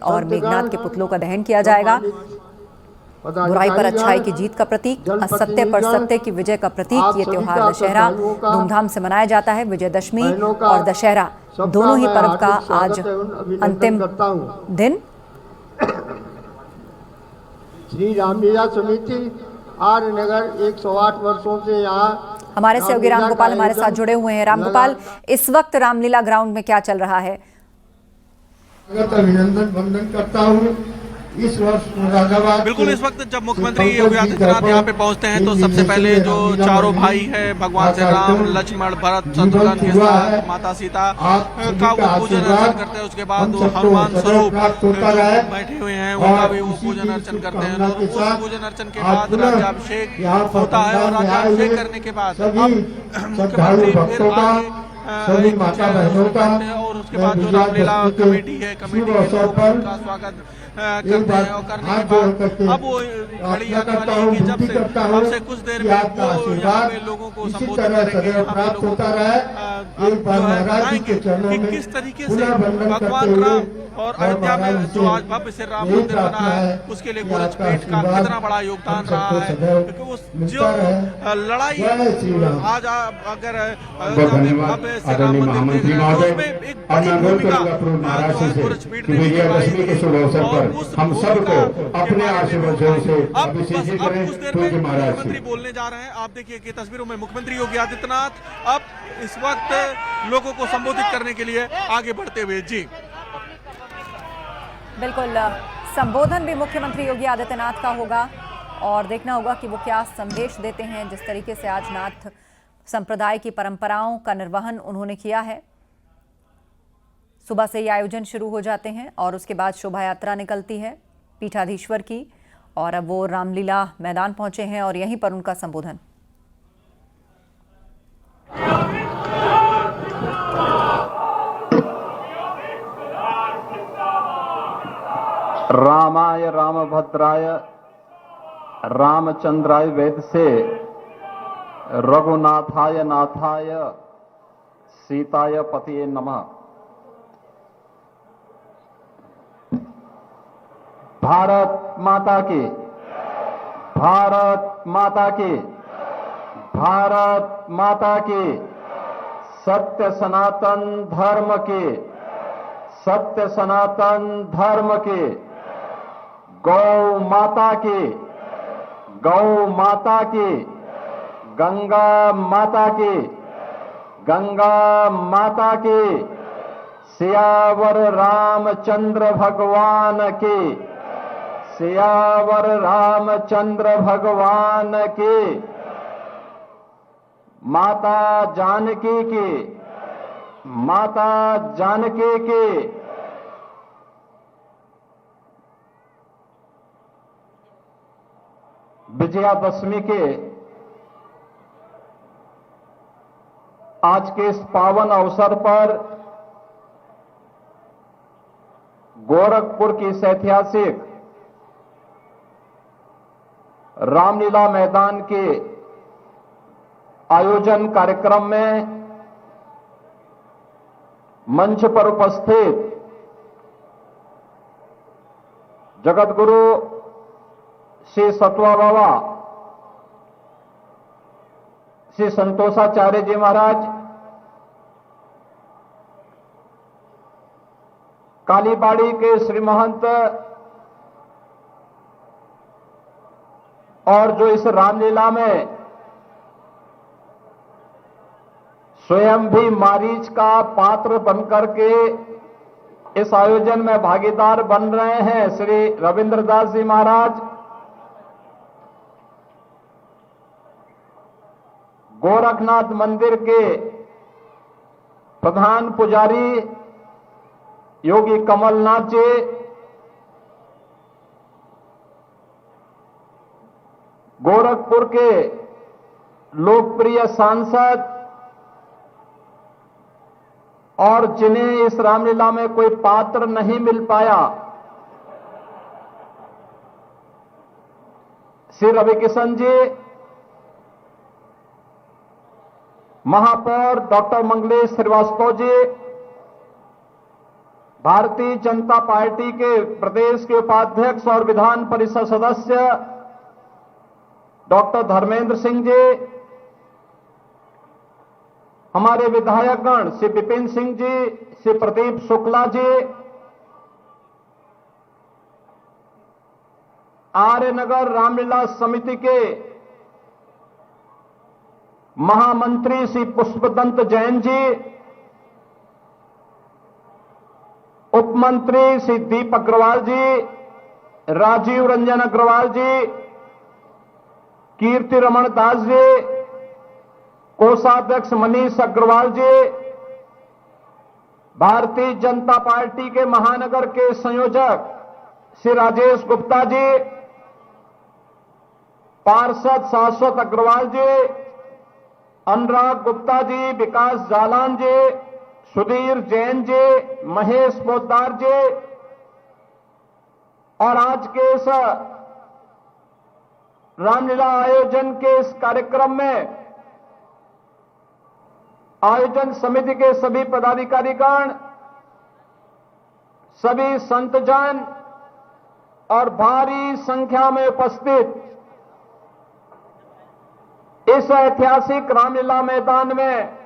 और मेघनाथ के पुतलों का दहन किया जाएगा। बुराई पर अच्छाई की जीत का प्रतीक, असत्य पर सत्य की विजय का प्रतीक ये त्योहार दशहरा धूमधाम से मनाया जाता है। विजयदशमी और दशहरा दोनों ही पर्व का आज अंतिम दिन। श्री रामलीला समिति आर्य नगर 108 वर्षों से यहाँ हमारे सहयोगी रामगोपाल हमारे साथ जुड़े हुए हैं। रामगोपाल, इस वक्त रामलीला ग्राउंड में क्या चल रहा है? अभिनंदन वंदन करता हूँ। इस वर्ष मुरादाबाद बिल्कुल, इस वक्त जब मुख्यमंत्री योगी आदित्यनाथ यहाँ पे पहुंचते हैं तो सबसे पहले जो चारों भाई है भगवान श्री राम, लक्ष्मण, भरत, शत्रुघ्न के साथ माता सीता का वो पूजन अर्चन करते हैं। उसके बाद वो हनुमान स्वरूप बैठे हुए हैं उनका भी वो पूजन अर्चन करते हैं। उस पूजन अर्चन के बाद राज्याभिषेक होता है और राज्याभिषेक करने के बाद अब मुख्यमंत्री फिर आगे सभी माता बहनों का और उसके बाद जो रामलीला कमेटी है उनका स्वागत करते हैं और करने के बाद अब वो घड़ी आने वाली है कि जब से अब से कुछ देर में वो यहाँ पे लोगों को संबोधित करेंगे। यहाँ पे लोगों को बताएंगे कि किस तरीके से भगवान राम और अयोध्या में जो आज भव्य श्री राम मंदिर बना है उसके लिए गोरखपेट का कितना बड़ा योगदान रहा है। क्योंकि वो जो लड़ाई आज अगर भव्य श्री राम मंदिर तो उसमें एक बड़ी भूमिका गोरखपेट ने निभाई और हम सबको अपने आशीर्वादों से अभिषेक करें। मुख्यमंत्री बोलने जा रहे हैं। आप देखिए कि तस्वीरों में मुख्यमंत्री योगी आदित्यनाथ अब इस वक्त लोगों को संबोधित करने के लिए आगे बढ़ते हुए। जी बिल्कुल, संबोधन भी मुख्यमंत्री योगी आदित्यनाथ का होगा और देखना होगा कि वो क्या संदेश देते हैं। जिस तरीके से आज नाथ संप्रदाय की परंपराओं का निर्वहन उन्होंने किया है, सुबह से ये आयोजन शुरू हो जाते हैं और उसके बाद शोभा यात्रा निकलती है पीठाधीश्वर की और अब वो रामलीला मैदान पहुंचे हैं और यहीं पर उनका संबोधन। रामाय रामभद्राय रामचंद्राय वेद से रघुनाथाय नाथाय सीताय पतिये नमः। भारत माता की, भारत माता की, भारत माता की, सत्य सनातन धर्म की, सत्य सनातन धर्म की, गौ माता की, गौ माता की, गंगा माता की, गंगा माता की, सियावर रामचंद्र भगवान की, सियावर रामचंद्र भगवान की, माता जानकी की, माता जानकी की, विजयादशमी के आज के इस पावन अवसर पर गोरखपुर की इस ऐतिहासिक रामलीला मैदान के आयोजन कार्यक्रम में मंच पर उपस्थित जगतगुरु श्री सतवा बाबा श्री संतोषाचार्य जी महाराज, कालीबाड़ी के श्री महंत और जो इस रामलीला में स्वयं भी मारीच का पात्र बनकर के इस आयोजन में भागीदार बन रहे हैं श्री रविंद्रदास जी महाराज, गोरखनाथ मंदिर के प्रधान पुजारी योगी कमलनाथ जी, गोरखपुर के लोकप्रिय सांसद और जिन्हें इस रामलीला में कोई पात्र नहीं मिल पाया, श्री रविकिशन जी, महापौर डॉक्टर मंगलेश श्रीवास्तव जी, भारतीय जनता पार्टी के प्रदेश के उपाध्यक्ष और विधान परिषद सदस्य डॉक्टर धर्मेंद्र सिंह जी, हमारे विधायकगण श्री विपिन सिंह जी, श्री प्रदीप शुक्ला जी, आर्यनगर रामलीला समिति के महामंत्री श्री पुष्पदंत जैन जी, उपमंत्री श्री दीप अग्रवाल जी, राजीव रंजन अग्रवाल जी, कीर्ति रमन दास जी, कोषाध्यक्ष मनीष अग्रवाल जी, भारतीय जनता पार्टी के महानगर के संयोजक श्री राजेश गुप्ता जी, पार्षद शाश्वत अग्रवाल जी, अनुराग गुप्ता जी, विकास जालान जी, सुधीर जैन जी, महेश पोद्दार जी, और आज के इस रामलीला आयोजन के इस कार्यक्रम में आयोजन समिति के सभी पदाधिकारीगण, सभी संतजन और भारी संख्या में उपस्थित इस ऐतिहासिक रामलीला मैदान में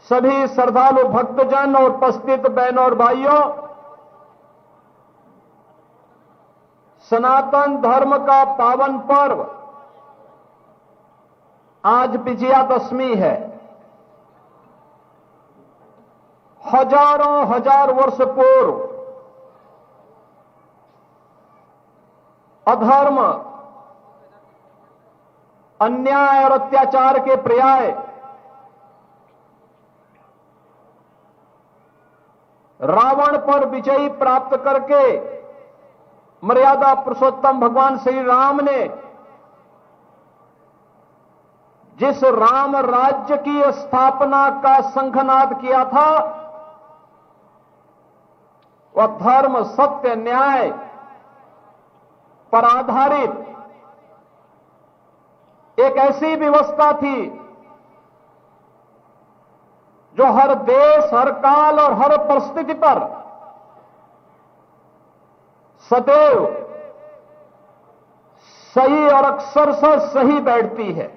सभी श्रद्धालु भक्तजन और उपस्थित बहनों और भाइयों, सनातन धर्म का पावन पर्व आज विजयादशमी है। हजारों हजार वर्ष पूर्व अधर्म, अन्याय और अत्याचार के पर्याय रावण पर विजय प्राप्त करके मर्यादा पुरुषोत्तम भगवान श्री राम ने जिस राम राज्य की स्थापना का शंखनाद किया था, वह धर्म, सत्य, न्याय पर आधारित एक ऐसी व्यवस्था थी जो हर देश, हर काल और हर परिस्थिति पर सदैव सही और अक्षरशः सही बैठती है।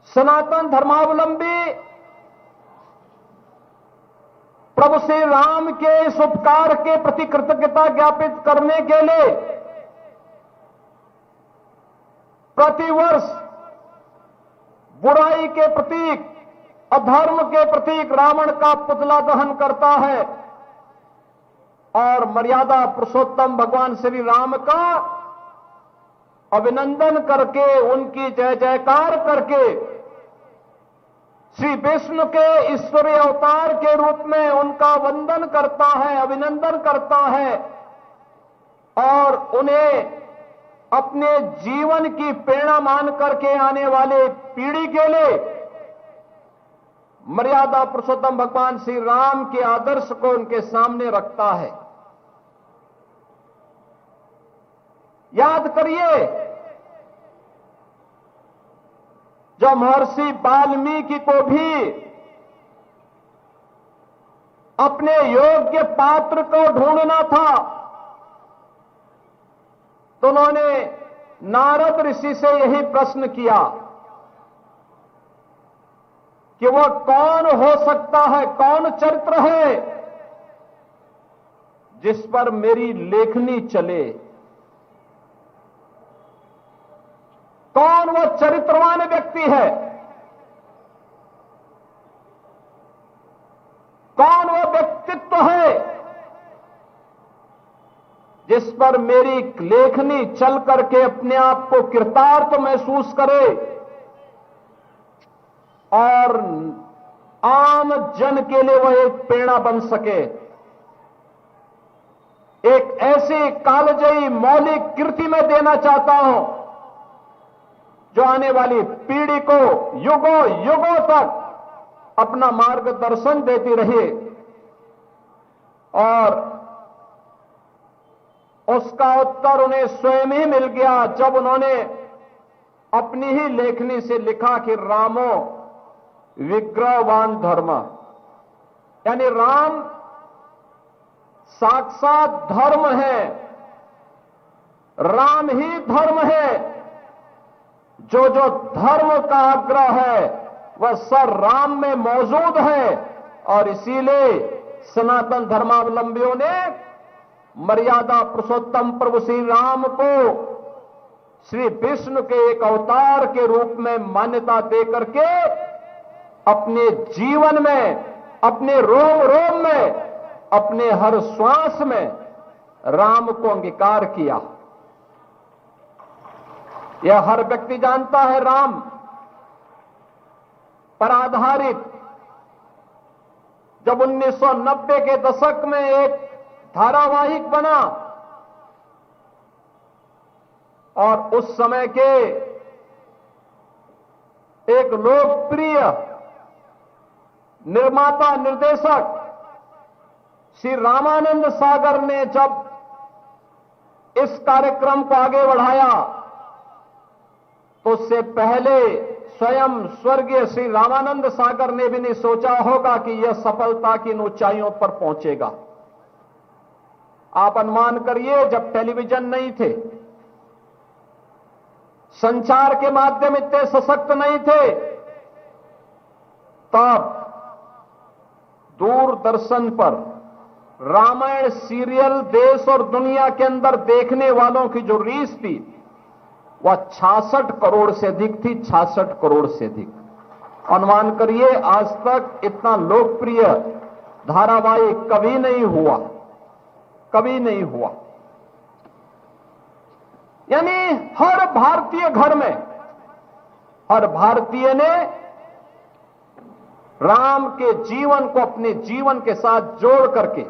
सनातन धर्मावलंबी प्रभु श्री राम के इस उपकार के प्रति कृतज्ञता ज्ञापित करने के लिए प्रतिवर्ष बुराई के प्रतीक, अधर्म के प्रतीक रावण का पुतला दहन करता है और मर्यादा पुरुषोत्तम भगवान श्री राम का अभिनंदन करके, उनकी जय जयकार करके श्री विष्णु के ईश्वरीय अवतार के रूप में उनका वंदन करता है, अभिनंदन करता है और उन्हें अपने जीवन की प्रेरणा मान करके आने वाले पीढ़ी के लिए मर्यादा पुरुषोत्तम भगवान श्री राम के आदर्श को उनके सामने रखता है। याद करिए, जब महर्षि वाल्मीकि को भी अपने योग्य पात्र को ढूंढना था तो उन्होंने नारद ऋषि से यही प्रश्न किया कि वह कौन हो सकता है, कौन चरित्र है जिस पर मेरी लेखनी चले, कौन वह चरित्रवान व्यक्ति है, कौन वह व्यक्तित्व है जिस पर मेरी लेखनी चल करके अपने आप को कृतार्थ महसूस करे और आम जन के लिए वह एक प्रेरणा बन सके, एक ऐसी कालजयी मौलिक कृति में देना चाहता हूं जो आने वाली पीढ़ी को युगों युगों तक अपना मार्गदर्शन देती रहे और उसका उत्तर उन्हें स्वयं ही मिल गया जब उन्होंने अपनी ही लेखनी से लिखा कि रामो विग्रहवान धर्म, यानी राम साक्षात धर्म है, राम ही धर्म है। जो जो धर्म का आग्रह है वह सब राम में मौजूद है, और इसीलिए सनातन धर्मावलंबियों ने मर्यादा पुरुषोत्तम प्रभु श्री राम को श्री विष्णु के एक अवतार के रूप में मान्यता देकर के अपने जीवन में, अपने रोम रोम में, अपने हर श्वास में राम को अंगीकार किया। यह हर व्यक्ति जानता है। राम पर आधारित जब 1990 के दशक में एक धारावाहिक बना और उस समय के एक लोकप्रिय निर्माता निर्देशक श्री रामानंद सागर ने जब इस कार्यक्रम को आगे बढ़ाया तो उससे पहले स्वयं स्वर्गीय श्री रामानंद सागर ने भी नहीं सोचा होगा कि यह सफलता की इन ऊंचाइयों पर पहुंचेगा। आप अनुमान करिए, जब टेलीविजन नहीं थे, संचार के माध्यम इतने सशक्त नहीं थे, तब दूरदर्शन पर रामायण सीरियल देश और दुनिया के अंदर देखने वालों की जो रीच थी वह 66 करोड़ से अधिक थी। 66 करोड़ से अधिक। अनुमान करिए, आज तक इतना लोकप्रिय धारावाहिक कभी नहीं हुआ, कभी नहीं हुआ। यानी हर भारतीय घर में, हर भारतीय ने राम के जीवन को अपने जीवन के साथ जोड़ करके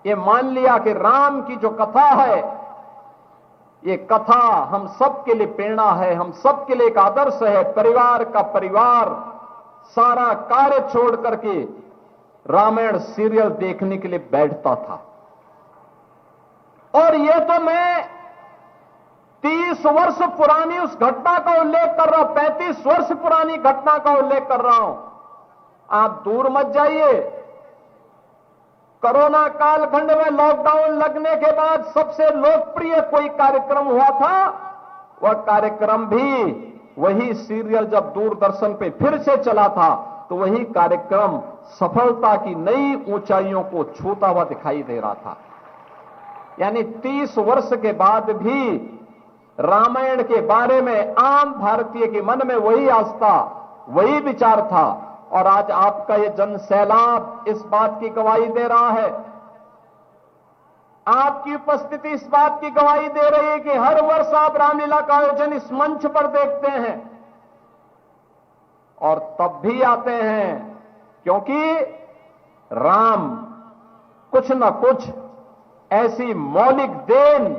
ये मान लिया कि राम की जो कथा है, ये कथा हम सबके लिए प्रेरणा है, हम सबके लिए एक आदर्श है। परिवार का परिवार सारा कार्य छोड़ करके रामायण सीरियल देखने के लिए बैठता था। और ये तो मैं 30 वर्ष पुरानी उस घटना का उल्लेख कर रहा हूं, 35 वर्ष पुरानी घटना का उल्लेख कर रहा हूं। आप दूर मत जाइए। कोरोना कालखंड में लॉकडाउन लगने के बाद सबसे लोकप्रिय कोई कार्यक्रम हुआ था, वह कार्यक्रम भी वही सीरियल जब दूरदर्शन पे फिर से चला था तो वही कार्यक्रम सफलता की नई ऊंचाइयों को छूता हुआ दिखाई दे रहा था। यानी 30 वर्ष के बाद भी रामायण के बारे में आम भारतीय के मन में वही आस्था, वही विचार था। और आज आपका ये जन सैलाब इस बात की गवाही दे रहा है, आपकी उपस्थिति इस बात की गवाही दे रही है कि हर वर्ष आप रामलीला का आयोजन इस मंच पर देखते हैं और तब भी आते हैं क्योंकि राम कुछ न कुछ ऐसी मौलिक देन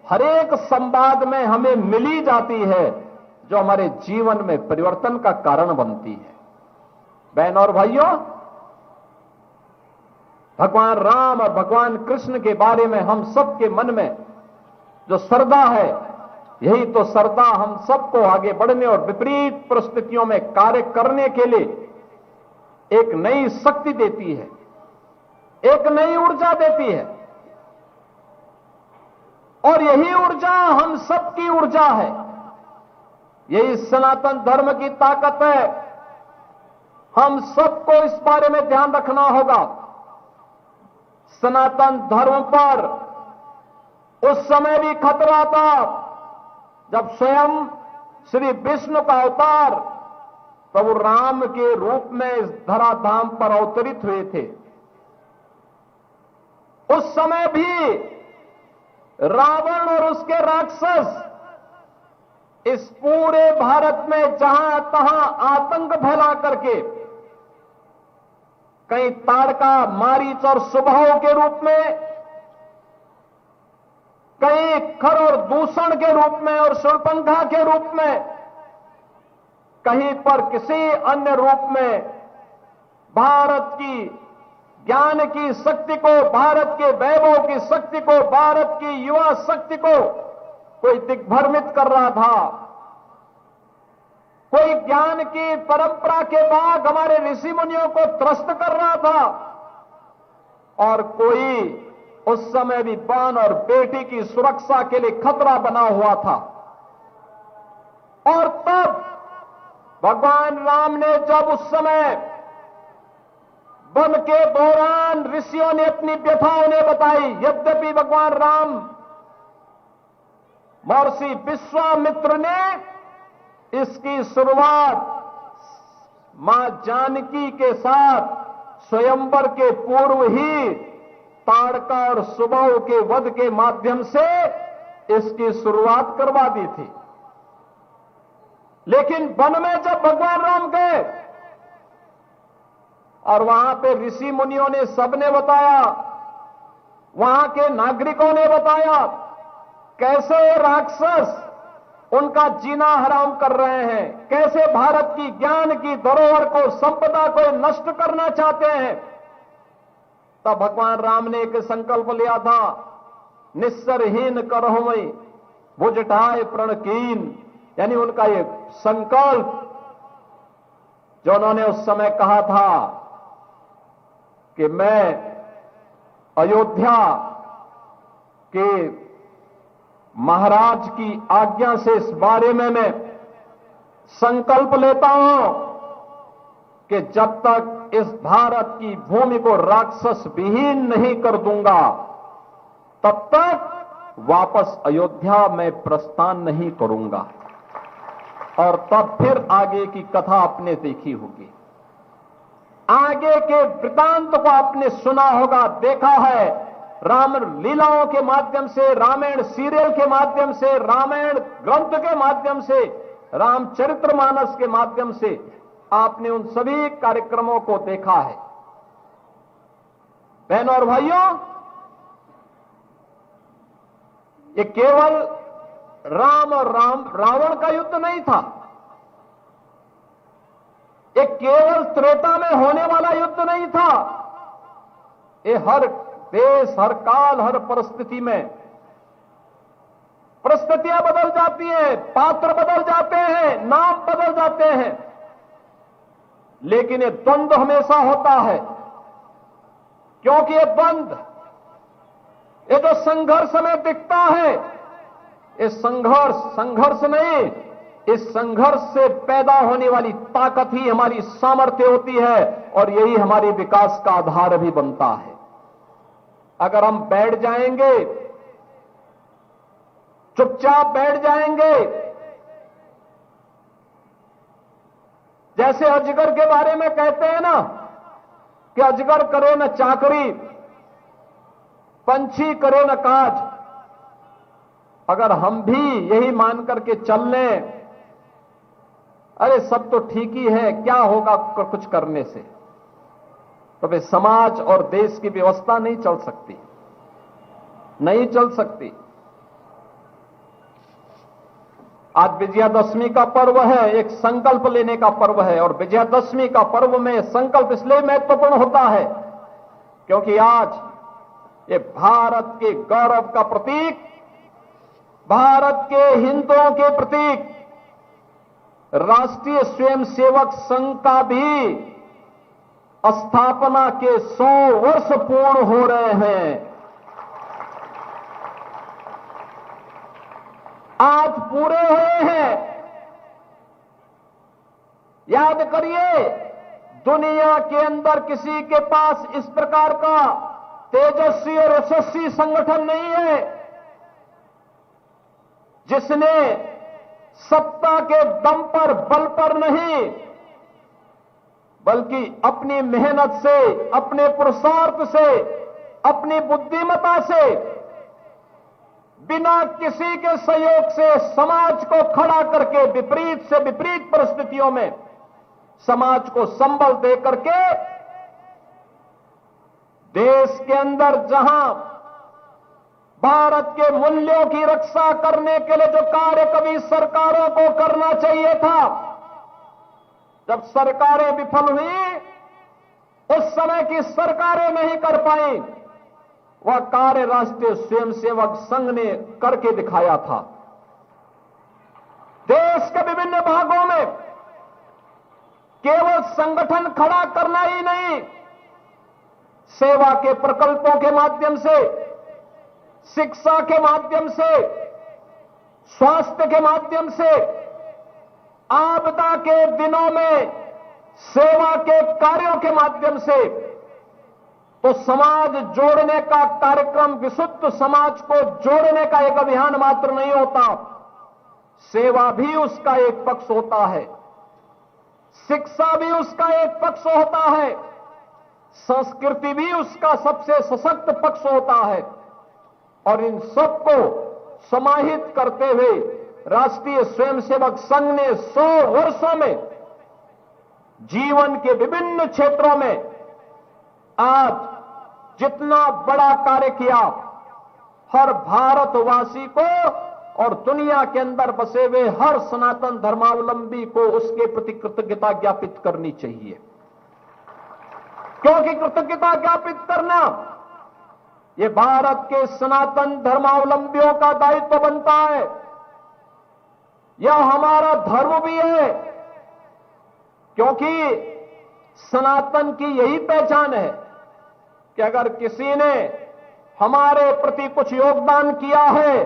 हर एक संवाद में हमें मिली जाती है जो हमारे जीवन में परिवर्तन का कारण बनती है। बहन और भाइयों, भगवान राम और भगवान कृष्ण के बारे में हम सबके मन में जो श्रद्धा है, यही तो श्रद्धा हम सबको आगे बढ़ने और विपरीत परिस्थितियों में कार्य करने के लिए एक नई शक्ति देती है, एक नई ऊर्जा देती है। और यही ऊर्जा हम सबकी ऊर्जा है, यही सनातन धर्म की ताकत है। हम सबको इस बारे में ध्यान रखना होगा। सनातन धर्म पर उस समय भी खतरा था जब स्वयं श्री विष्णु का अवतार प्रभु राम के रूप में इस धराधाम पर अवतरित हुए थे। उस समय भी रावण और उसके राक्षस इस पूरे भारत में जहां तहां आतंक फैला करके कहीं ताड़का, मारीच और सुबह के रूप में, कहीं खर और दूषण के रूप में और शूर्पणखा के रूप में, कहीं पर किसी अन्य रूप में भारत की ज्ञान की शक्ति को, भारत के वैभव की शक्ति को, भारत की युवा शक्ति को कोई दिग्भ्रमित कर रहा था। कोई ज्ञान की परंपरा के बाग हमारे ऋषि मुनियों को त्रस्त कर रहा था, और कोई उस समय भी बहन और बेटी की सुरक्षा के लिए खतरा बना हुआ था। और तब भगवान राम ने जब उस समय वन के दौरान ऋषियों ने अपनी व्यथा उन्हें बताई, यद्यपि भगवान राम महर्षि विश्वामित्र ने इसकी शुरुआत मां जानकी के साथ स्वयंवर के पूर्व ही ताड़का और सुबाहु के वध के माध्यम से इसकी शुरुआत करवा दी थी। लेकिन वन में जब भगवान राम गए और वहां पे ऋषि मुनियों ने सबने बताया, वहां के नागरिकों ने बताया कैसे राक्षस उनका जीना हराम कर रहे हैं, कैसे भारत की ज्ञान की धरोहर को, संपदा को नष्ट करना चाहते हैं। तब भगवान राम ने एक संकल्प लिया था, निस्सरहीन करहुमई भुजटाए प्रणकीन, यानी उनका ये संकल्प जो उन्होंने उस समय कहा था कि मैं अयोध्या के महाराज की आज्ञा से इस बारे में मैं संकल्प लेता हूं कि जब तक इस भारत की भूमि को राक्षस विहीन नहीं कर दूंगा, तब तक वापस अयोध्या में प्रस्थान नहीं करूंगा। और तब फिर आगे की कथा आपने देखी होगी, आगे के वृतांत को आपने सुना होगा, देखा है। राम लीलाओं के माध्यम से, रामायण सीरियल के माध्यम से, रामायण ग्रंथ के माध्यम से, रामचरितमानस के माध्यम से आपने उन सभी कार्यक्रमों को देखा है। बहनों और भाइयों, ये केवल राम और रावण का युद्ध नहीं था, ये केवल त्रेता में होने वाला युद्ध नहीं था। ये हर देश, हर काल, हर परिस्थिति में परिस्थितियां बदल जाती हैं, पात्र बदल जाते हैं, नाम बदल जाते हैं, लेकिन ये द्वंद्व हमेशा होता है। क्योंकि ये द्वंद्व, ये जो संघर्ष में दिखता है, ये संघर्ष नहीं, इस संघर्ष से पैदा होने वाली ताकत ही हमारी सामर्थ्य होती है, और यही हमारे विकास का आधार भी बनता है। अगर हम बैठ जाएंगे, चुपचाप बैठ जाएंगे, जैसे अजगर के बारे में कहते हैं ना कि अजगर करे न चाकरी, पंछी करे न काज, अगर हम भी यही मान करके चल लें, अरे सब तो ठीक ही है, क्या होगा कुछ करने से, तो वे समाज और देश की व्यवस्था नहीं चल सकती, नहीं चल सकती। आज विजयादशमी का पर्व है, एक संकल्प लेने का पर्व है, और विजयादशमी का पर्व में संकल्प इसलिए महत्वपूर्ण होता है क्योंकि आज ये भारत के गौरव का प्रतीक, भारत के हिंदुओं के प्रतीक राष्ट्रीय स्वयंसेवक संघ का भी स्थापना के 100 वर्ष पूर्ण हो रहे हैं। आज पूरे हुए हैं। याद करिए, दुनिया के अंदर किसी के पास इस प्रकार का तेजस्वी और यशस्वी संगठन नहीं है जिसने सत्ता के दम पर, बल पर नहीं, बल्कि अपनी मेहनत से, अपने पुरुषार्थ से, अपनी बुद्धिमत्ता से, बिना किसी के सहयोग से समाज को खड़ा करके विपरीत से विपरीत परिस्थितियों में समाज को संबल दे करके देश के अंदर जहां भारत के मूल्यों की रक्षा करने के लिए जो कार्य कभी सरकारों को करना चाहिए था, जब सरकारें विफल हुई, उस समय की सरकारें नहीं कर पाई, वह कार्य राष्ट्रीय स्वयंसेवक संघ ने करके दिखाया था। देश के विभिन्न भागों में केवल संगठन खड़ा करना ही नहीं, सेवा के प्रकल्पों के माध्यम से, शिक्षा के माध्यम से, स्वास्थ्य के माध्यम से, आपदा के दिनों में सेवा के कार्यों के माध्यम से, तो समाज जोड़ने का कार्यक्रम विशुद्ध समाज को जोड़ने का एक अभियान मात्र नहीं होता, सेवा भी उसका एक पक्ष होता है, शिक्षा भी उसका एक पक्ष होता है, संस्कृति भी उसका सबसे सशक्त पक्ष होता है। और इन सबको समाहित करते हुए राष्ट्रीय स्वयंसेवक संघ ने 100 वर्षों में जीवन के विभिन्न क्षेत्रों में आज जितना बड़ा कार्य किया, हर भारतवासी को और दुनिया के अंदर बसे हुए हर सनातन धर्मावलंबी को उसके प्रति कृतज्ञता ज्ञापित करनी चाहिए। क्योंकि कृतज्ञता ज्ञापित करना यह भारत के सनातन धर्मावलंबियों का दायित्व बनता है, यह हमारा धर्म भी है, क्योंकि सनातन की यही पहचान है कि अगर किसी ने हमारे प्रति कुछ योगदान किया है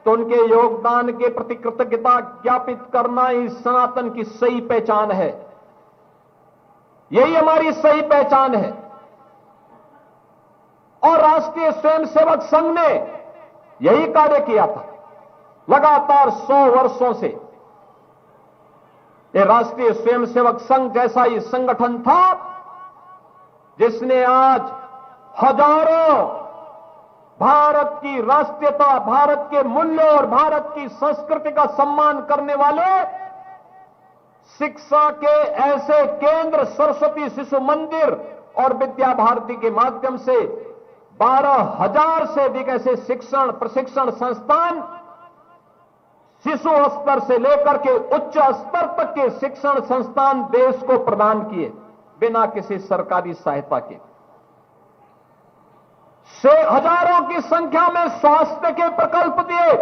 तो उनके योगदान के प्रति कृतज्ञता ज्ञापित करना ही सनातन की सही पहचान है, यही हमारी सही पहचान है। और राष्ट्रीय स्वयंसेवक संघ ने यही कार्य किया था लगातार 100 वर्षों से। ये राष्ट्रीय स्वयंसेवक संघ जैसा ही संगठन था जिसने आज हजारों भारत की राष्ट्रीयता, भारत के मूल्य और भारत की संस्कृति का सम्मान करने वाले शिक्षा के ऐसे केंद्र सरस्वती शिशु मंदिर और विद्या भारती के माध्यम से 12,000 से अधिक ऐसे शिक्षण प्रशिक्षण संस्थान शिशु स्तर से लेकर के उच्च स्तर तक के शिक्षण संस्थान देश को प्रदान किए बिना किसी सरकारी सहायता के। से हजारों की संख्या में स्वास्थ्य के प्रकल्प दिए,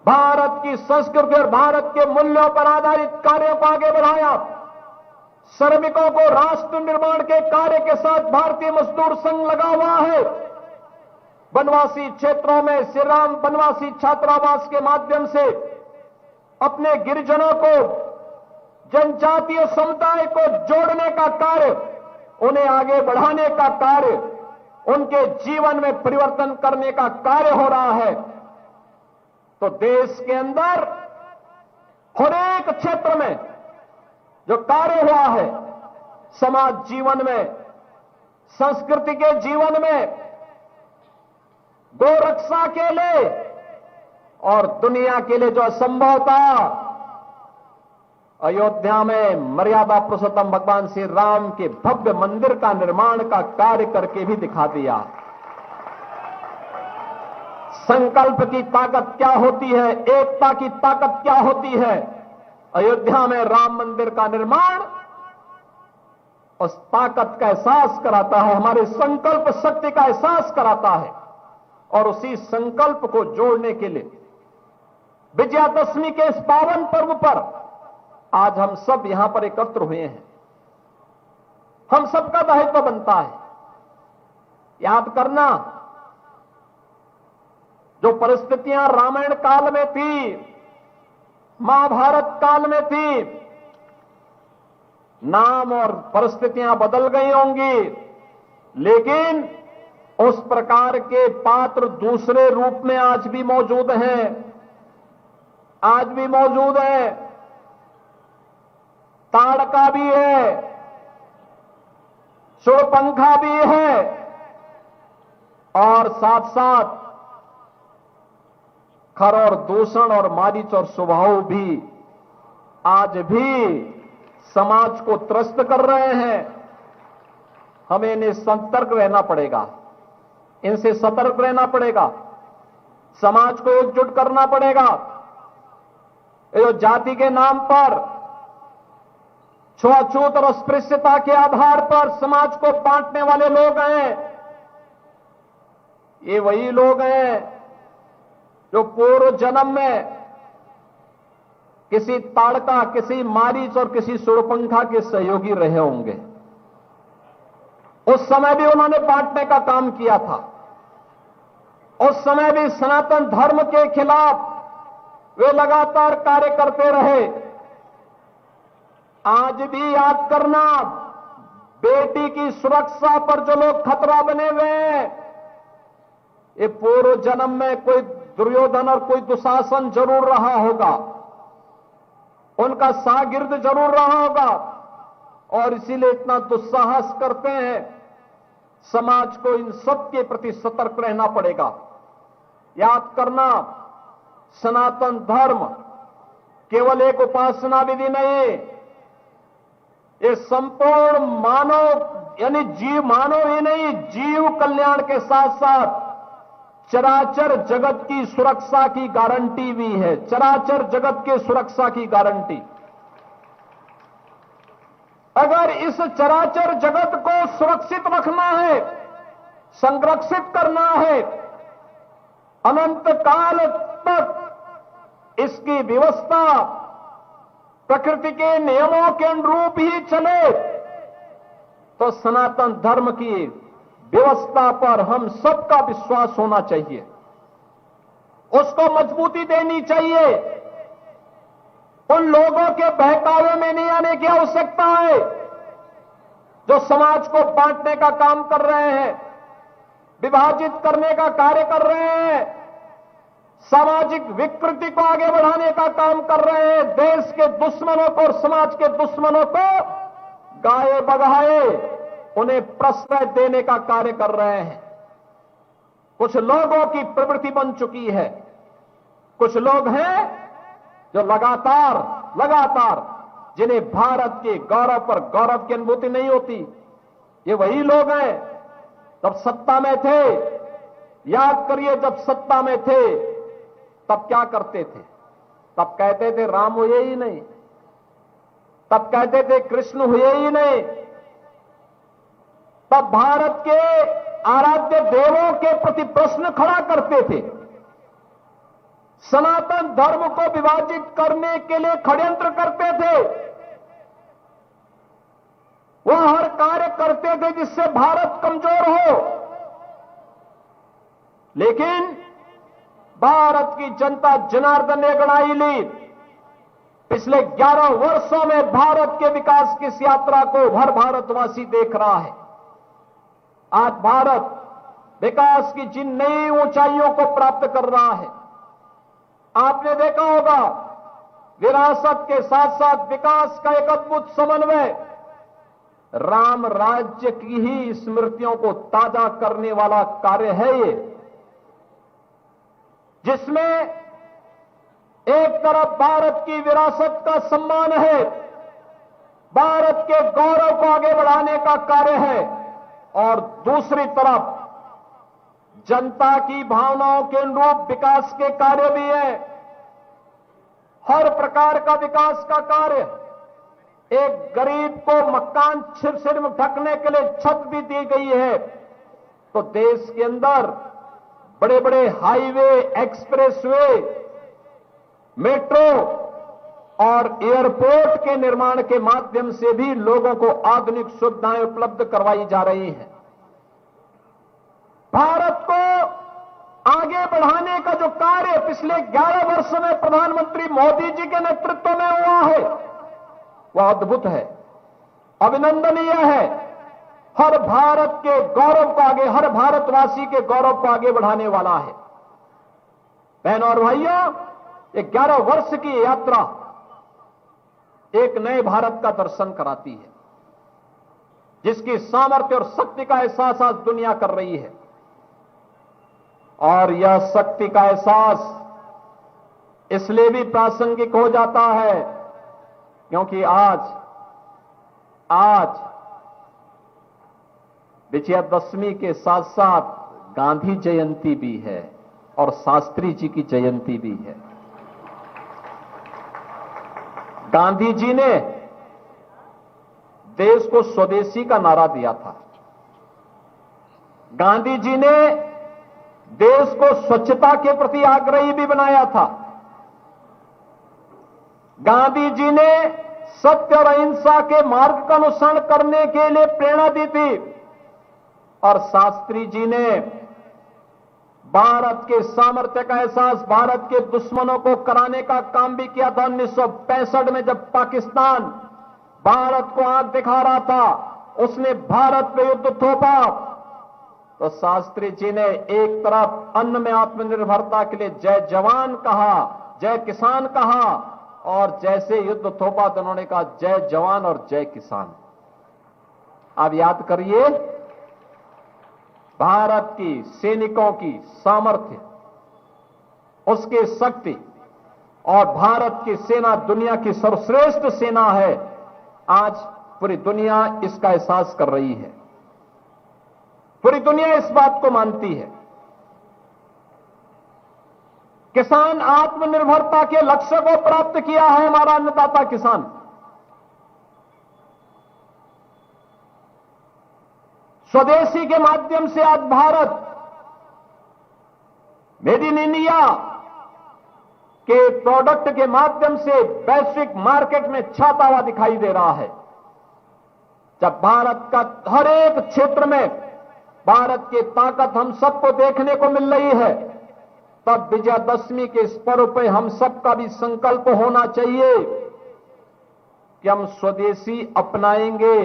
भारत की संस्कृति और भारत के मूल्यों पर आधारित कार्यों को आगे बढ़ाया। श्रमिकों को राष्ट्र निर्माण के कार्य के साथ भारतीय मजदूर संघ लगा हुआ है। वनवासी क्षेत्रों में श्री राम वनवासी छात्रावास के माध्यम से अपने गिरिजनों को, जनजातीय समुदाय को जोड़ने का कार्य, उन्हें आगे बढ़ाने का कार्य, उनके जीवन में परिवर्तन करने का कार्य हो रहा है। तो देश के अंदर हर एक क्षेत्र में जो कार्य हुआ है, समाज जीवन में, संस्कृति के जीवन में, गोरक्षा के लिए और दुनिया के लिए जो असंभव था, अयोध्या में मर्यादा पुरुषोत्तम भगवान श्री राम के भव्य मंदिर का निर्माण का कार्य करके भी दिखा दिया। संकल्प की ताकत क्या होती है, एकता की ताकत क्या होती है। अयोध्या में राम मंदिर का निर्माण उस ताकत का एहसास कराता है, हमारे संकल्प शक्ति का एहसास कराता है। और उसी संकल्प को जोड़ने के लिए विजयादशमी के इस पावन पर्व पर आज हम सब यहां पर एकत्र हुए हैं। हम सबका दायित्व बनता है याद करना, जो परिस्थितियां रामायण काल में थी, महाभारत काल में थी, नाम और परिस्थितियां बदल गई होंगी, लेकिन उस प्रकार के पात्र दूसरे रूप में आज भी मौजूद हैं, आज भी मौजूद है। ताड़का भी है, शूर्पणखा भी है, और साथ साथ खर और दूषण और मारीच और स्वभाव भी आज भी समाज को त्रस्त कर रहे हैं। हमें इन्हें सतर्क रहना पड़ेगा, इनसे सतर्क रहना पड़ेगा, समाज को एकजुट करना पड़ेगा। ये जो जाति के नाम पर, छुआछूत और अस्पृश्यता के आधार पर समाज को बांटने वाले लोग हैं, ये वही लोग हैं जो पूर्व जन्म में किसी ताड़का, किसी मारीच और किसी शूरपंखा के सहयोगी रहे होंगे। उस समय भी उन्होंने बांटने का काम किया था। उस समय भी सनातन धर्म के खिलाफ वे लगातार कार्य करते रहे। आज भी याद करना, बेटी की सुरक्षा पर जो लोग खतरा बने हुए हैं, ये पूर्व जन्म में कोई दुर्योधन और कोई दुशासन जरूर रहा होगा, उनका शागिर्द जरूर रहा होगा, और इसीलिए इतना दुस्साहस करते हैं। समाज को इन सब के प्रति सतर्क रहना पड़ेगा। याद करना, सनातन धर्म केवल एक उपासना विधि नहीं, ये संपूर्ण मानव यानी मानव ही नहीं, जीव कल्याण के साथ साथ चराचर जगत की सुरक्षा की गारंटी भी है। चराचर जगत के सुरक्षा की गारंटी। अगर इस चराचर जगत को सुरक्षित रखना है, संरक्षित करना है, अनंत काल तक इसकी व्यवस्था प्रकृति के नियमों के अनुरूप ही चले, तो सनातन धर्म की व्यवस्था पर हम सबका विश्वास होना चाहिए, उसको मजबूती देनी चाहिए। उन लोगों के बहकावे में नहीं आने की आवश्यकता है जो समाज को बांटने का काम कर रहे हैं, विभाजित करने का कार्य कर रहे हैं, सामाजिक विकृति को आगे बढ़ाने का काम कर रहे हैं, देश के दुश्मनों को और समाज के दुश्मनों को गाए बगाए उन्हें प्रश्रय देने का कार्य कर रहे हैं। कुछ लोगों की प्रवृत्ति बन चुकी है। कुछ लोग हैं जो लगातार जिन्हें भारत के गौरव पर गौरव की अनुभूति नहीं होती। ये वही लोग हैं जब सत्ता में थे, याद करिए, जब सत्ता में थे तब क्या करते थे? तब कहते थे राम हुए ही नहीं, तब कहते थे कृष्ण हुए ही नहीं, तब भारत के आराध्य देवों के प्रति प्रश्न खड़ा करते थे, सनातन धर्म को विभाजित करने के लिए षड्यंत्र करते थे। वह हर कार्य करते थे जिससे भारत कमजोर हो। लेकिन भारत की जनता जनार्दन ने गणाई ली। पिछले 11 वर्षों में भारत के विकास की इस यात्रा को हर भारतवासी देख रहा है। आज भारत विकास की जिन नई ऊंचाइयों को प्राप्त कर रहा है, आपने देखा होगा विरासत के साथ साथ विकास का एक अद्भुत समन्वय, राम राज्य की ही स्मृतियों को ताजा करने वाला कार्य है ये, जिसमें एक तरफ भारत की विरासत का सम्मान है, भारत के गौरव को आगे बढ़ाने का कार्य है, और दूसरी तरफ जनता की भावनाओं के अनुरूप विकास के कार्य भी है। हर प्रकार का विकास का कार्य, एक गरीब को मकान सिर में ढकने के लिए छत भी दी गई है, तो देश के अंदर बड़े बड़े हाईवे, एक्सप्रेसवे, मेट्रो और एयरपोर्ट के निर्माण के माध्यम से भी लोगों को आधुनिक सुविधाएं उपलब्ध करवाई जा रही हैं। भारत को आगे बढ़ाने का जो कार्य पिछले 11 वर्षों में प्रधानमंत्री मोदी जी के नेतृत्व में हुआ है, वह अद्भुत है, अभिनंदनीय है। हर भारत के गौरव को आगे, हर भारतवासी के गौरव को आगे बढ़ाने वाला है। बहनों और भाइयों, ये 11 वर्ष की यात्रा एक नए भारत का दर्शन कराती है, जिसकी सामर्थ्य और शक्ति का एहसास आज दुनिया कर रही है। और यह शक्ति का एहसास इसलिए भी प्रासंगिक हो जाता है क्योंकि आज विजयादशमी के साथ साथ गांधी जयंती भी है और शास्त्री जी की जयंती भी है। गांधी जी ने देश को स्वदेशी का नारा दिया था। गांधी जी ने देश को स्वच्छता के प्रति आग्रही भी बनाया था। गांधी जी ने सत्य और अहिंसा के मार्ग का अनुसरण करने के लिए प्रेरणा दी थी और शास्त्री जी ने भारत के सामर्थ्य का एहसास भारत के दुश्मनों को कराने का काम भी किया था। 1965 में जब पाकिस्तान भारत को आंख दिखा रहा था, उसने भारत पे युद्ध थोपा, तो शास्त्री जी ने एक तरफ अन्न में आत्मनिर्भरता के लिए जय जवान कहा, जय किसान कहा, और जैसे युद्ध थोपा तो उन्होंने कहा जय जवान और जय किसान। आप याद करिए, भारत की सैनिकों की सामर्थ्य, उसकी शक्ति, और भारत की सेना दुनिया की सर्वश्रेष्ठ सेना है। आज पूरी दुनिया इसका एहसास कर रही है, पूरी दुनिया इस बात को मानती है। किसान आत्मनिर्भरता के लक्ष्य को प्राप्त किया है, हमारा अन्नदाता किसान। स्वदेशी के माध्यम से आज भारत मेड इन इंडिया के प्रोडक्ट के माध्यम से वैश्विक मार्केट में छाता हुआ दिखाई दे रहा है। जब भारत का हर एक क्षेत्र में भारत की ताकत हम सबको देखने को मिल रही है, तब विजयादशमी के इस पर्व पर हम सबका भी संकल्प होना चाहिए कि हम स्वदेशी अपनाएंगे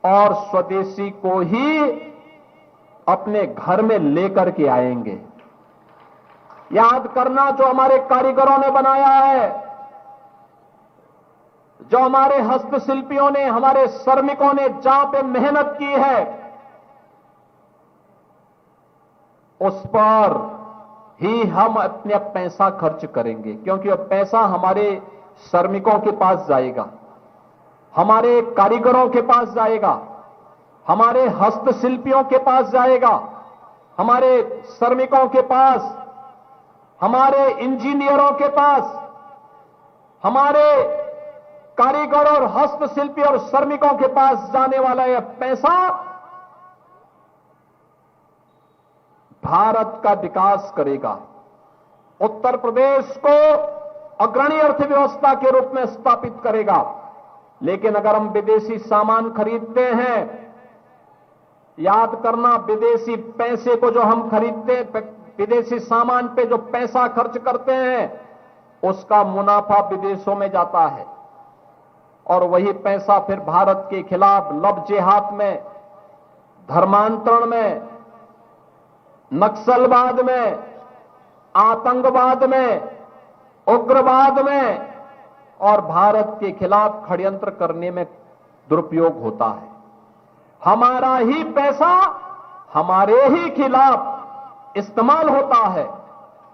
और स्वदेशी को ही अपने घर में लेकर के आएंगे। याद करना, जो हमारे कारीगरों ने बनाया है, जो हमारे हस्तशिल्पियों ने, हमारे श्रमिकों ने जहां पे मेहनत की है, उस पर ही हम अपने पैसा खर्च करेंगे, क्योंकि अब पैसा हमारे श्रमिकों के पास जाएगा, हमारे कारीगरों के पास जाएगा, हमारे हस्तशिल्पियों के पास जाएगा, हमारे श्रमिकों के पास, हमारे इंजीनियरों के पास, हमारे कारीगर और हस्तशिल्पी और श्रमिकों के पास जाने वाला यह पैसा भारत का विकास करेगा, उत्तर प्रदेश को अग्रणी अर्थव्यवस्था के रूप में स्थापित करेगा। लेकिन अगर हम विदेशी सामान खरीदते हैं, याद करना, विदेशी पैसे को जो हम खरीदते, विदेशी सामान पे जो पैसा खर्च करते हैं, उसका मुनाफा विदेशों में जाता है, और वही पैसा फिर भारत के खिलाफ लब जिहाद में, धर्मांतरण में, नक्सलवाद में, आतंकवाद में, उग्रवाद में और भारत के खिलाफ षड्यंत्र करने में दुरुपयोग होता है। हमारा ही पैसा हमारे ही खिलाफ इस्तेमाल होता है।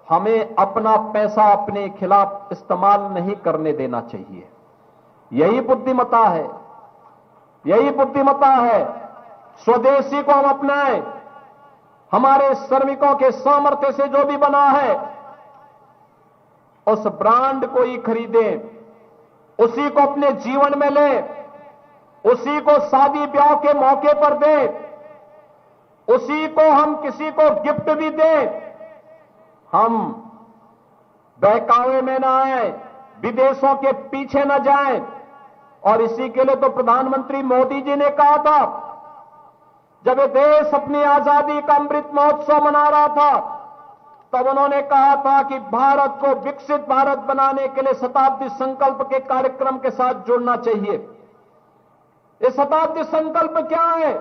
हमें अपना पैसा अपने खिलाफ इस्तेमाल नहीं करने देना चाहिए। यही बुद्धिमत्ता है, यही बुद्धिमत्ता है। स्वदेशी को हम अपनाएं, हमारे श्रमिकों के सामर्थ्य से जो भी बना है उस ब्रांड को ही खरीदें, उसी को अपने जीवन में लें, उसी को शादी ब्याह के मौके पर दें, उसी को हम किसी को गिफ्ट भी दें। हम बहकावे में ना आए, विदेशों के पीछे न जाएं। और इसी के लिए तो प्रधानमंत्री मोदी जी ने कहा था, जब ये देश अपनी आजादी का अमृत महोत्सव मना रहा था, तब उन्होंने कहा था कि भारत को विकसित भारत बनाने के लिए शताब्दी संकल्प के कार्यक्रम के साथ जुड़ना चाहिए। ये शताब्दी संकल्प क्या है?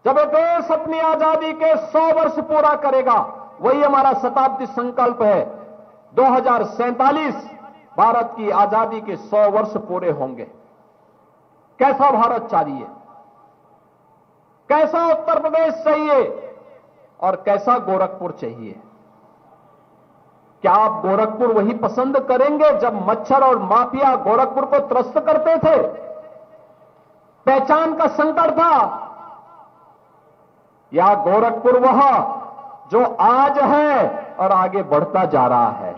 जब ये देश अपनी आजादी के 100 वर्ष पूरा करेगा, वही हमारा शताब्दी संकल्प है। 2047 भारत की आजादी के 100 वर्ष पूरे होंगे। कैसा भारत चाहिए, कैसा उत्तर प्रदेश चाहिए और कैसा गोरखपुर चाहिए? क्या आप गोरखपुर वही पसंद करेंगे जब मच्छर और माफिया गोरखपुर को त्रस्त करते थे, पहचान का संकट था? या गोरखपुर वह जो आज है और आगे बढ़ता जा रहा है?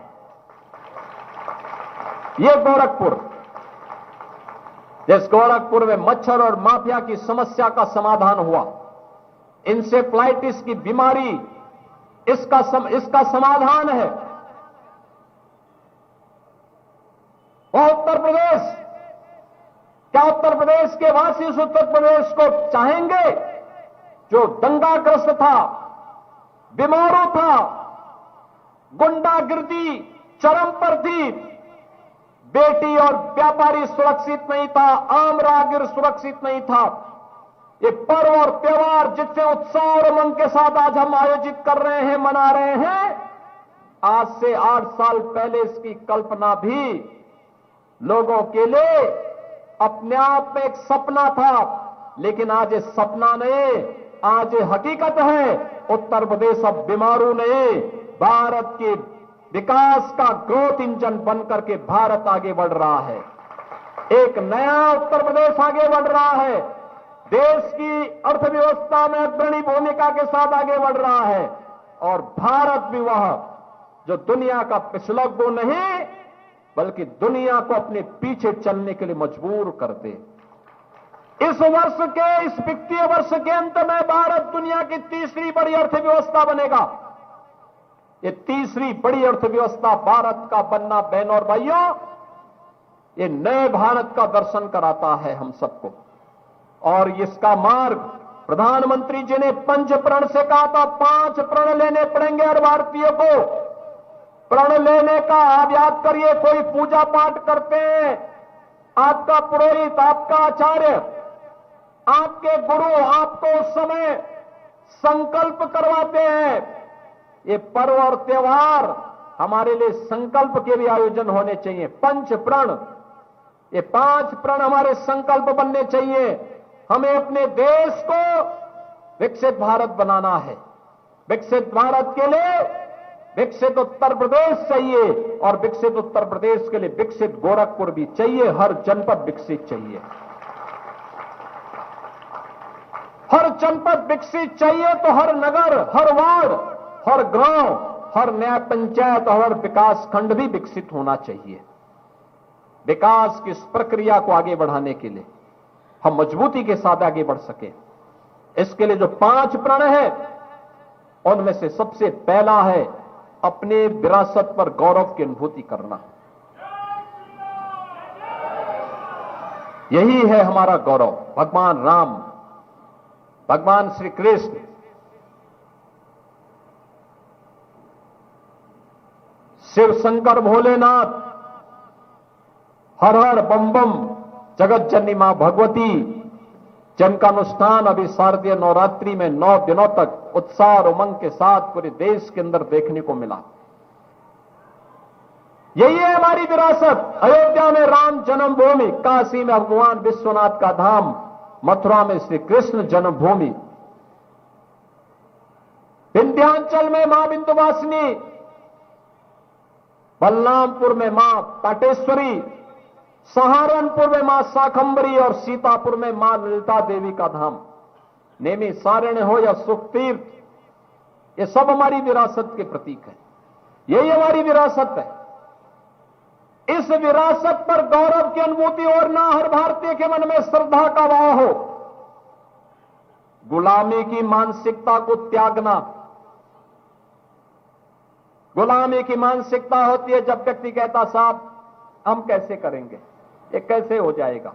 ये गोरखपुर, जिस गोरखपुर में मच्छर और माफिया की समस्या का समाधान हुआ, इंसेफ्लाइटिस की बीमारी इसका समाधान है। वह उत्तर प्रदेश, क्या उत्तर प्रदेश के वासी उस उत्तर प्रदेश को चाहेंगे जो दंगाग्रस्त था, बीमारू था, गुंडागिर्दी चरम पर थी, बेटी और व्यापारी सुरक्षित नहीं था, आम राहगीर सुरक्षित नहीं था। ये पर्व और त्योहार जितने उत्साह और उमंग के साथ आज हम आयोजित कर रहे हैं, मना रहे हैं, आज से 8 साल पहले इसकी कल्पना भी लोगों के लिए अपने आप में एक सपना था, लेकिन आज ये सपना नहीं, आज ये हकीकत है। उत्तर प्रदेश अब बीमारू नहीं, भारत के विकास का ग्रोथ इंजन बनकर के भारत आगे बढ़ रहा है। एक नया उत्तर प्रदेश आगे बढ़ रहा है, देश की अर्थव्यवस्था में अग्रणी भूमिका के साथ आगे बढ़ रहा है, और भारत भी वह जो दुनिया का पिछलग्गू नहीं बल्कि दुनिया को अपने पीछे चलने के लिए मजबूर कर दे। इस वर्ष के, इस वित्तीय वर्ष के अंत में भारत दुनिया की तीसरी बड़ी अर्थव्यवस्था बनेगा। ये तीसरी बड़ी अर्थव्यवस्था भारत का बनना, बहनों और भाइयों, ये नए भारत का दर्शन कराता है हम सबको। और इसका मार्ग प्रधानमंत्री जी ने 5 प्रण से कहा था, 5 प्रण लेने पड़ेंगे हर भारतीय को। प्रण लेने का आप याद करिए, कोई पूजा पाठ करते हैं, आपका पुरोहित, आपका आचार्य, आपके गुरु आपको उस समय संकल्प करवाते हैं। ये पर्व और त्योहार हमारे लिए संकल्प के भी आयोजन होने चाहिए। 5 प्रण, ये 5 प्रण हमारे संकल्प बनने चाहिए। हमें अपने देश को विकसित भारत बनाना है। विकसित भारत के लिए विकसित उत्तर प्रदेश चाहिए, और विकसित उत्तर प्रदेश के लिए विकसित गोरखपुर भी चाहिए। हर जनपद विकसित चाहिए, हर जनपद विकसित चाहिए तो हर नगर, हर वार्ड, हर गांव, हर नया पंचायत और हर विकास खंड भी विकसित होना चाहिए। विकास की इस प्रक्रिया को आगे बढ़ाने के लिए हम मजबूती के साथ आगे बढ़ सके, इसके लिए जो 5 प्रण है उनमें से सबसे पहला है अपने विरासत पर गौरव की अनुभूति करना। यही है हमारा गौरव। भगवान राम, भगवान श्री कृष्ण, शिव शंकर भोलेनाथ, हर हर बम बम, जगत जननी मां भगवती, जिनका अनुष्ठान अभी शारदीय नवरात्रि में 9 दिनों तक उत्साह और उमंग के साथ पूरे देश के अंदर देखने को मिला। यही है हमारी विरासत। अयोध्या में राम जन्मभूमि, काशी में भगवान विश्वनाथ का धाम, मथुरा में श्री कृष्ण जन्मभूमि, विंध्याचल में मां विंध्यवासिनी, बलरामपुर में मां पाटेश्वरी, सहारनपुर में मां शाकंभरी और सीतापुर में मां ललिता देवी का धाम, नैमिषारण्य हो या सुखतीर्थ, ये सब हमारी विरासत के प्रतीक है। यही हमारी विरासत है। इस विरासत पर गौरव की अनुभूति और ना हर भारतीय के मन में श्रद्धा का भाव हो। गुलामी की मानसिकता को त्यागना। गुलामी की मानसिकता होती है जब व्यक्ति कहता, साहब हम कैसे करेंगे, ये कैसे हो जाएगा।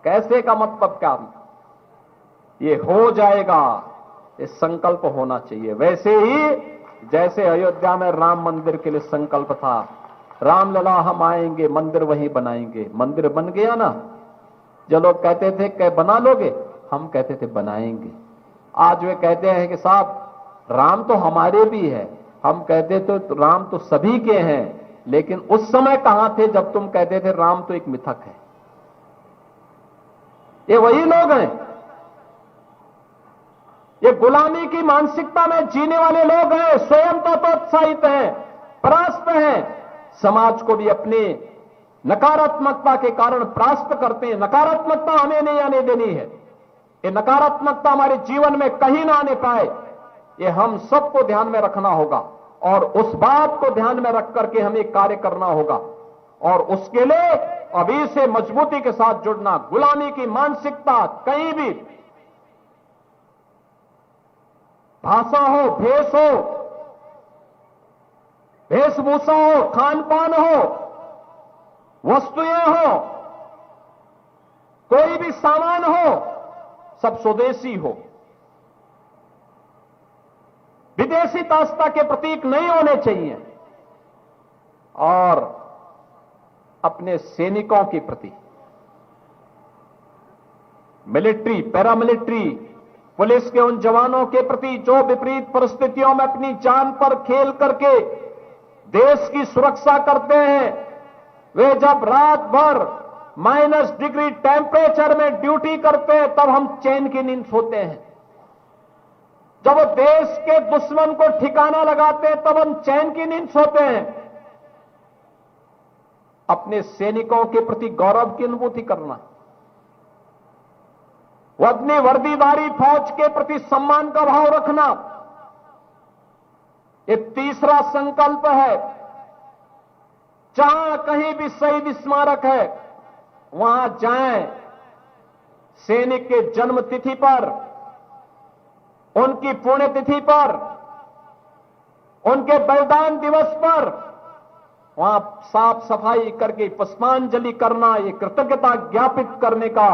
कैसे का मतलब क्या, ये हो जाएगा, ये संकल्प होना चाहिए। वैसे ही जैसे अयोध्या में राम मंदिर के लिए संकल्प था, रामलला हम आएंगे, मंदिर वहीं बनाएंगे, मंदिर बन गया ना। जो लोग कहते थे कि बना लोगे, हम कहते थे बनाएंगे। आज वे कहते हैं कि साहब राम तो हमारे भी है, हम कहते थे तो राम तो सभी के हैं, लेकिन उस समय कहां थे जब तुम कहते थे राम तो एक मिथक है। ये वही लोग हैं, ये गुलामी की मानसिकता में जीने वाले लोग हैं, स्वयं तो उत्साहित हैं, परास्त हैं, समाज को भी अपने नकारात्मकता के कारण परास्त करते हैं। नकारात्मकता हमें नहीं आने देनी है। ये नकारात्मकता हमारे जीवन में कहीं ना आने पाए, ये हम सबको ध्यान में रखना होगा, और उस बात को ध्यान में रख करके हमें कार्य करना होगा। और उसके लिए अभी से मजबूती के साथ जुड़ना। गुलामी की मानसिकता कहीं भी, भाषा हो, भेष हो, वेशभूषा हो, खान पान हो, वस्तुएं हो, कोई भी सामान हो, सब स्वदेशी हो, विदेशी ताकत के प्रतीक नहीं होने चाहिए। और अपने सैनिकों के प्रति, मिलिट्री, पैरामिलिट्री, पुलिस के उन जवानों के प्रति जो विपरीत परिस्थितियों में अपनी जान पर खेल करके देश की सुरक्षा करते हैं, वे जब रात भर -डिग्री टेम्परेचर में ड्यूटी करते हैं तब हम चैन की नींद सोते हैं। जब वो देश के दुश्मन को ठिकाना लगाते हैं तब हम चैन की नींद सोते हैं। अपने सैनिकों के प्रति गौरव की अनुभूति करना, वो अपनी वर्दीधारी फौज के प्रति सम्मान का भाव रखना, ये तीसरा संकल्प है। जहां कहीं भी शहीद स्मारक है वहां जाएं, सैनिक के जन्म तिथि पर, उनकी पुण्यतिथि पर, उनके बलिदान दिवस पर वहां साफ सफाई करके पुष्पांजलि करना, ये कृतज्ञता ज्ञापित करने का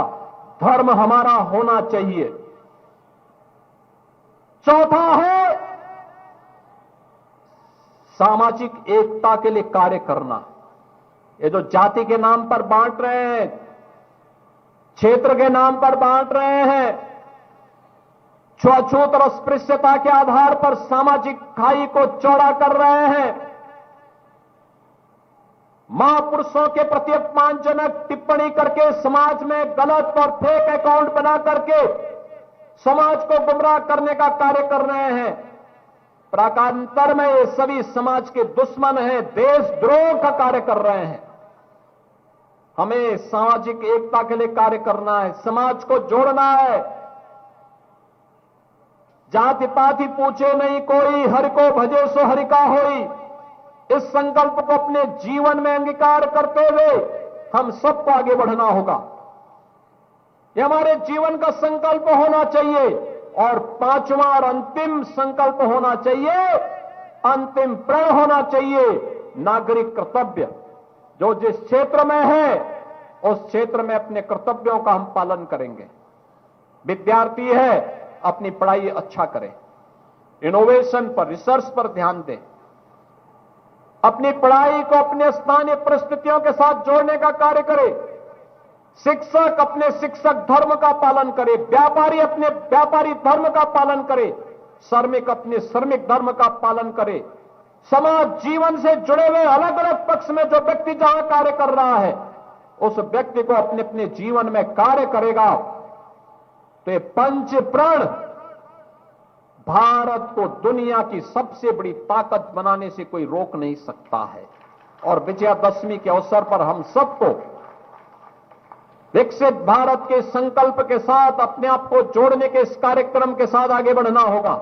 धर्म हमारा होना चाहिए। चौथा है सामाजिक एकता के लिए कार्य करना। ये जो जाति के नाम पर बांट रहे हैं, क्षेत्र के नाम पर बांट रहे हैं, छुआछूत और अस्पृश्यता के आधार पर सामाजिक खाई को चौड़ा कर रहे हैं, महापुरुषों के प्रति अपमानजनक टिप्पणी करके समाज में गलत और फेक अकाउंट बना करके समाज को गुमराह करने का कार्य कर रहे हैं। प्राकांतर में ये सभी समाज के दुश्मन हैं, देशद्रोह का कार्य कर रहे हैं। हमें सामाजिक एकता के लिए कार्य करना है, समाज को जोड़ना है। जाति पाति पूछे नहीं कोई, हरि को भजे सो हरि का होई। इस संकल्प को अपने जीवन में अंगीकार करते हुए हम सबको आगे बढ़ना होगा। यह हमारे जीवन का संकल्प होना चाहिए। और पांचवा और अंतिम संकल्प होना चाहिए, अंतिम प्रण होना चाहिए, नागरिक कर्तव्य। जो जिस क्षेत्र में है उस क्षेत्र में अपने कर्तव्यों का हम पालन करेंगे। विद्यार्थी है, अपनी पढ़ाई अच्छा करें, इनोवेशन पर, रिसर्च पर ध्यान दें, अपनी पढ़ाई को अपने स्थानीय परिस्थितियों के साथ जोड़ने का कार्य करे। शिक्षक अपने शिक्षक धर्म का पालन करे, व्यापारी अपने व्यापारी धर्म का पालन करे, श्रमिक अपने श्रमिक धर्म का पालन करे। समाज जीवन से जुड़े हुए अलग अलग पक्ष में जो व्यक्ति जहां कार्य कर रहा है उस व्यक्ति को अपने अपने जीवन में कार्य करेगा तो ये पंच प्रण भारत को दुनिया की सबसे बड़ी ताकत बनाने से कोई रोक नहीं सकता है। और विजयादशमी के अवसर पर हम सबको विकसित भारत के संकल्प के साथ अपने आप को जोड़ने के इस कार्यक्रम के साथ आगे बढ़ना होगा।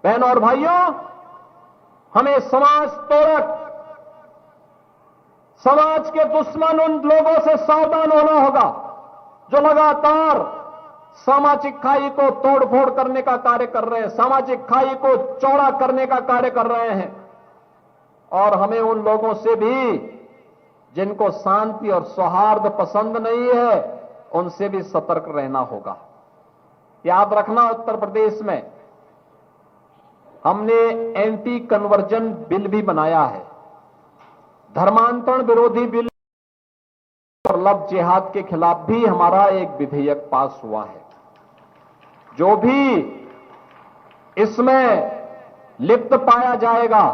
बहनों और भाइयों, हमें समाज तोड़क, समाज के दुश्मन उन लोगों से सावधान होना होगा जो लगातार सामाजिक खाई को तोड़फोड़ करने का कार्य कर रहे हैं, सामाजिक खाई को चौड़ा करने का कार्य कर रहे हैं। और हमें उन लोगों से भी जिनको शांति और सौहार्द पसंद नहीं है उनसे भी सतर्क रहना होगा। याद रखना, उत्तर प्रदेश में हमने एंटी कन्वर्जन बिल भी बनाया है, धर्मांतरण विरोधी बिल और लव जिहाद के खिलाफ भी हमारा एक विधेयक पास हुआ है। जो भी इसमें लिप्त पाया जाएगा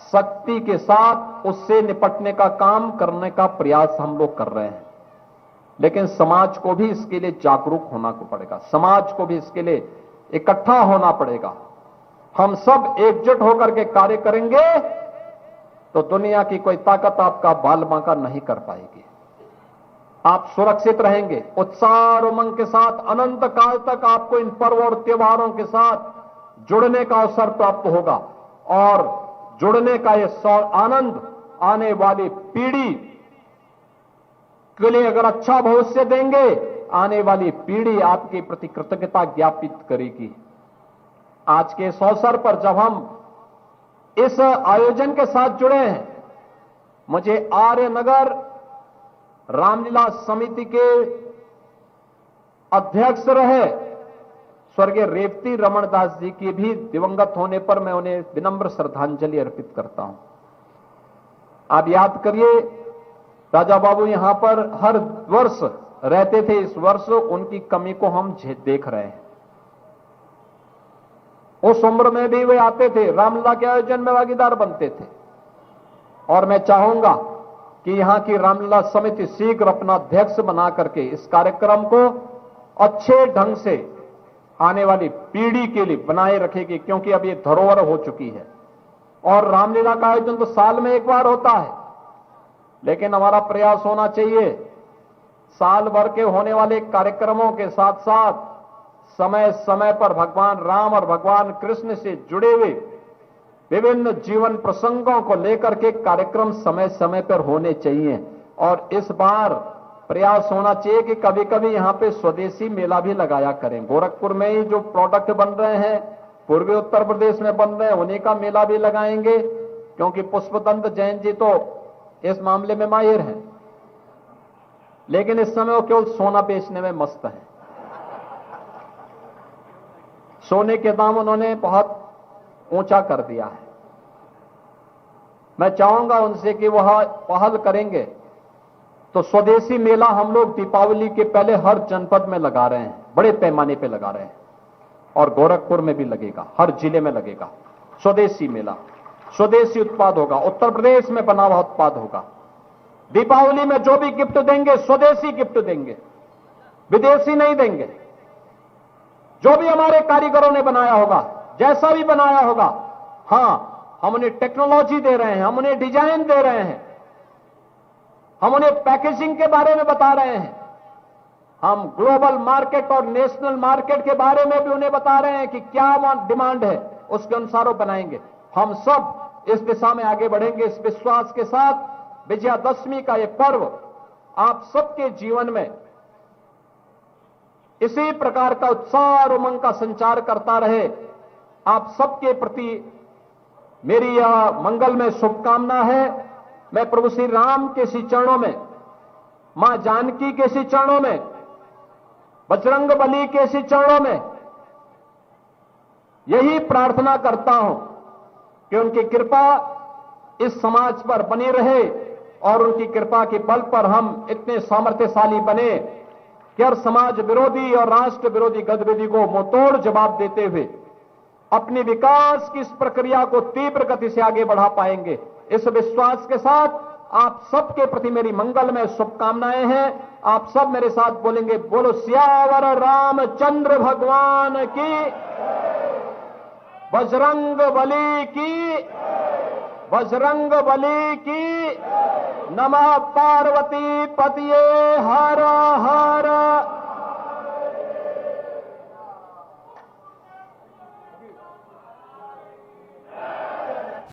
सख्ती के साथ उससे निपटने का काम करने का प्रयास हम लोग कर रहे हैं। लेकिन समाज को भी इसके लिए जागरूक होना पड़ेगा, समाज को भी इसके लिए इकट्ठा होना पड़ेगा। हम सब एकजुट होकर के कार्य करेंगे तो दुनिया की कोई ताकत आपका बाल बांका नहीं कर पाएगी। आप सुरक्षित रहेंगे, उत्साह और उमंग के साथ अनंत काल तक आपको इन पर्व और त्योहारों के साथ जुड़ने का अवसर प्राप्त होगा। और जुड़ने का यह आनंद आने वाली पीढ़ी के लिए अगर अच्छा भविष्य देंगे, आने वाली पीढ़ी आपके प्रति कृतज्ञता ज्ञापित करेगी। आज के इस अवसर पर जब हम इस आयोजन के साथ जुड़े हैं, मुझे आर्यनगर रामलीला समिति के अध्यक्ष रहे स्वर्गीय रेवती रमन दास जी की भी दिवंगत होने पर मैं उन्हें विनम्र श्रद्धांजलि अर्पित करता हूं। आप याद करिए, राजा बाबू यहां पर हर वर्ष रहते थे, इस वर्ष उनकी कमी को हम देख रहे हैं। उस उम्र में भी वे आते थे, रामलीला के आयोजन में भागीदार बनते थे। और मैं चाहूंगा कि यहां की रामलीला समिति शीघ्र अपना अध्यक्ष बना करके इस कार्यक्रम को अच्छे ढंग से आने वाली पीढ़ी के लिए बनाए रखेगी, क्योंकि अब ये धरोहर हो चुकी है। और रामलीला का आयोजन तो साल में एक बार होता है, लेकिन हमारा प्रयास होना चाहिए साल भर के होने वाले कार्यक्रमों के साथ साथ समय समय पर भगवान राम और भगवान कृष्ण से जुड़े हुए विभिन्न जीवन प्रसंगों को लेकर के कार्यक्रम समय समय पर होने चाहिए। और इस बार प्रयास होना चाहिए कि कभी कभी यहां पे स्वदेशी मेला भी लगाया करें। गोरखपुर में ही जो प्रोडक्ट बन रहे हैं, पूर्वी उत्तर प्रदेश में बन रहे हैं, उन्हीं का मेला भी लगाएंगे, क्योंकि पुष्पदंत जैन जी तो इस मामले में माहिर हैं। लेकिन इस समय वो केवल सोना बेचने में मस्त है। सोने के दाम उन्होंने बहुत ऊंचा कर दिया है। मैं चाहूंगा उनसे कि वह पहल करेंगे तो स्वदेशी मेला हम लोग दीपावली के पहले हर जनपद में लगा रहे हैं, बड़े पैमाने पे लगा रहे हैं। और गोरखपुर में भी लगेगा, हर जिले में लगेगा स्वदेशी मेला। स्वदेशी उत्पाद होगा, उत्तर प्रदेश में बना हुआ उत्पाद होगा। दीपावली में जो भी गिफ्ट देंगे स्वदेशी गिफ्ट देंगे, विदेशी नहीं देंगे। जो भी हमारे कारीगरों ने बनाया होगा, जैसा भी बनाया होगा, हां, हम उन्हें टेक्नोलॉजी दे रहे हैं, हम उन्हें डिजाइन दे रहे हैं, हम उन्हें पैकेजिंग के बारे में बता रहे हैं, हम ग्लोबल मार्केट और नेशनल मार्केट के बारे में भी उन्हें बता रहे हैं कि क्या डिमांड है, उसके अनुसार वो बनाएंगे। हम सब इस दिशा में आगे बढ़ेंगे इस विश्वास के साथ। विजयादशमी का यह पर्व आप सबके जीवन में इसी प्रकार का उत्साह और उमंग का संचार करता रहे। आप सबके प्रति मेरी यह मंगलमय शुभकामना है। मैं प्रभु श्री राम के श्री चरणों में, मां जानकी के श्री चरणों में, बजरंग बली के श्री चरणों में यही प्रार्थना करता हूं कि उनकी कृपा इस समाज पर बनी रहे और उनकी कृपा के बल पर हम इतने सामर्थ्यशाली बने कि हर समाज विरोधी और राष्ट्र विरोधी गतिविधि को मुंहतोड़ जवाब देते हुए अपनी विकास की इस प्रक्रिया को तीव्र गति से आगे बढ़ा पाएंगे। इस विश्वास के साथ आप सबके प्रति मेरी मंगलमय शुभकामनाएं हैं। आप सब मेरे साथ बोलेंगे, बोलो सियावर रामचंद्र भगवान की, बजरंग बली की, बजरंग बली की। नमः पार्वती पतिये हर हर